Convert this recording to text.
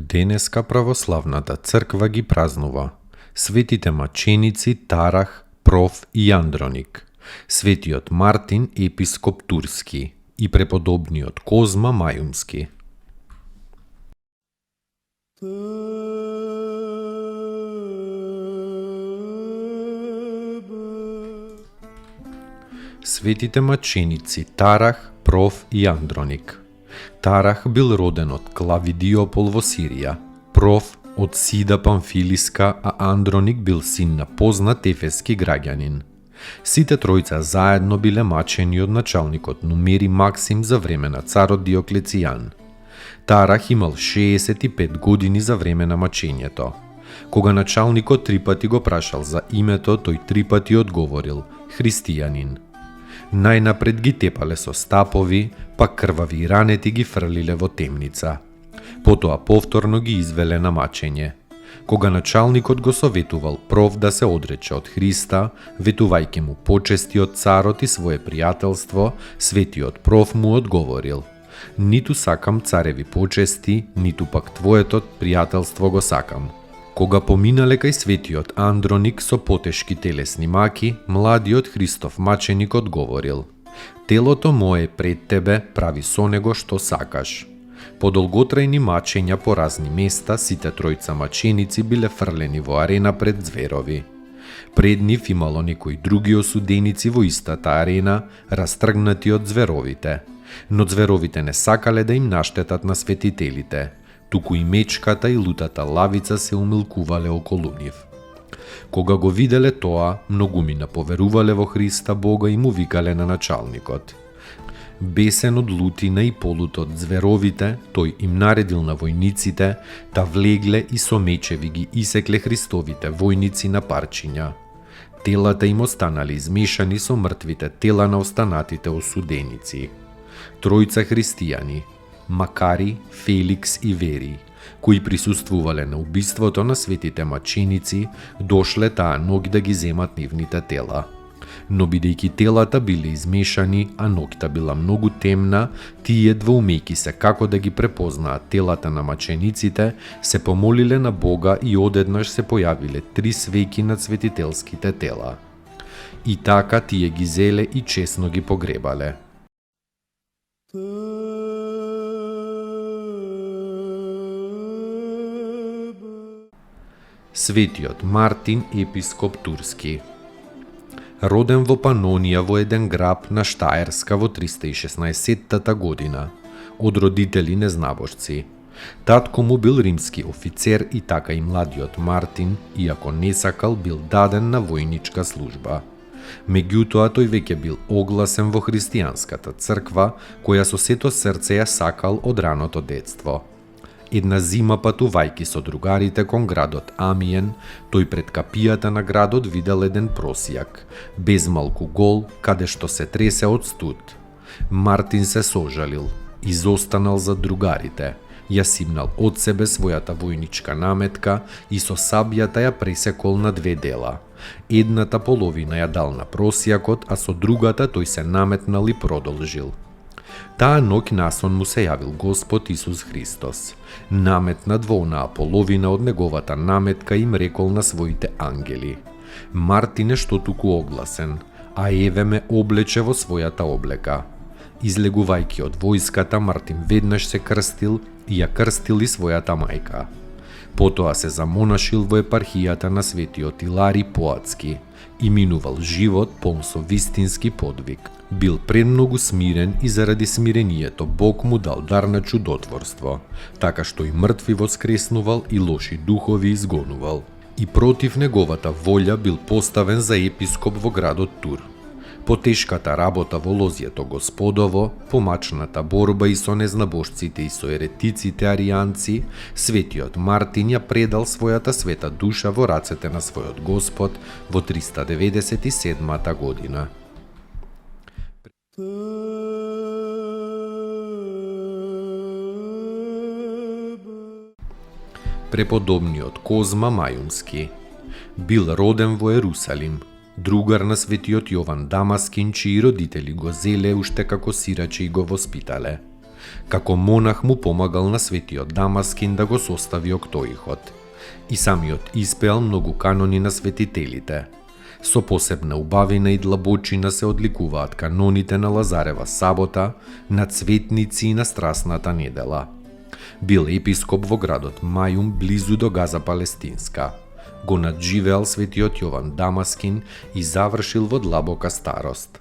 Денеска православната црква ги празнува светите маченици Тарах, Проф и Андроник, светиот Мартин епископ Турски и преподобниот Козма Мајумски. Светите маченици Тарах, Проф и Андроник. Тарах бил роден од Клавидиопол во Сирија, Проф од Сида Памфилиска, а Андроник бил син на познат ефески граѓанин. Сите тројца заедно биле мачени од началникот Нумери Максим за време на царот Диоклецијан. Тарах имал 65 години за време на мачењето. Кога началникот 3 пати го прашал за името, тој 3 пати одговорил христијанин. Најнапред ги тепале со стапови, па крвави ранети ги фрлиле во темница. Потоа повторно ги извеле на мачење. Кога началникот го советувал Проф да се одрече од Христа, ветувајќи му почести од царот и свое пријателство, светиот Проф му одговорил: ниту сакам цареви почести, ниту пак твоето пријателство го сакам. Кога поминале кај светиот Андроник со потешки телесни маки, младиот Христов маченик одговорил: телото мое пред тебе, прави со него што сакаш. По долготрајни мачења по разни места, сите тројца маченици биле фрлени во арена пред зверови. Пред нив имало некои други осуденици во истата арена, растргнати од зверовите. Но зверовите не сакале да им наштетат на светителите, туку и мечката и лутата лавица се умилкувале околу нив. Кога го виделе тоа, многумина поверувале во Христа Бога и му викале на началникот. Бесен од лутина и полут од зверовите, тој им наредил на војниците да влегле и со мечеви ги исекле Христовите војници на парчиња. Телата им останали измешани со мртвите тела на останатите осуденици. Тројца христијани, Макари, Феликс и Вери, кои присуствувале на убиството на светите маченици, дошле таа ноќ да ги земат нивните тела. Но бидејќи телата биле измешани, а ноќта била многу темна, тие двоумејки се како да ги препознаат телата на мачениците, се помолиле на Бога и одеднаш се појавиле 3 свеќи над светителските тела. И така тие ги зеле и честно ги погребале. Светиот Мартин епископ Турски. Роден во Панонија во еден граб на Штаерска во 316 година, од родители незнабожци. Татко му бил римски офицер и така и младиот Мартин, иако не сакал, бил даден на војничка служба. Меѓутоа тој веќе бил огласен во христијанската црква, која со сето срце ја сакал од раното детство. Една зима патувајќи со другарите кон градот Амиен, тој пред капијата на градот видел еден просијак, без малку гол, каде што се тресе од студ. Мартин се сожалил, изостанал за другарите, ја симнал од себе својата војничка наметка и со сабјата ја пресекол на 2 дела. Едната половина ја дал на просијакот, а со другата тој се наметнал и продолжил. Таа ноќ насон му се јавил Господ Исус Христос. Наметнат во онаа половина од неговата наметка им рекол на своите ангели: Мартине, што туку огласен, а еве ме облече во својата облека. Излегувајќи од војската, Мартин веднаш се крстил и ја крстил и својата мајка. Потоа се замонашил во епархијата на светиот Илари Поатски и минувал живот полн со вистински подвиг. Бил премногу смирен и заради смирението Бог му дал дар на чудотворство, така што и мртви воскреснувал и лоши духови изгонувал. И против неговата волја бил поставен за епископ во градот Тур. По тешката работа во лозјето Господово, по мачната борба и со незнабожците и со еретиците аријанци, светиот Мартин ја предал својата света душа во рацете на својот Господ во 397 година. Преподобниот Козма Мајунски бил роден во Ерусалим, другар на светиот Јован Дамаскин, чии родители го зеле уште како сираче и го воспитале. Како монах му помагал на светиот Дамаскин да го состави октоихот. И самиот испеал многу канони на светителите. Со посебна убавина и длабочина се одликуваат каноните на Лазарева сабота, на цветници и на страсната недела. Бил епископ во градот Мајум, близу до Газа Палестинска. Го надживеал светиот Јован Дамаскин и завршил во длабока старост.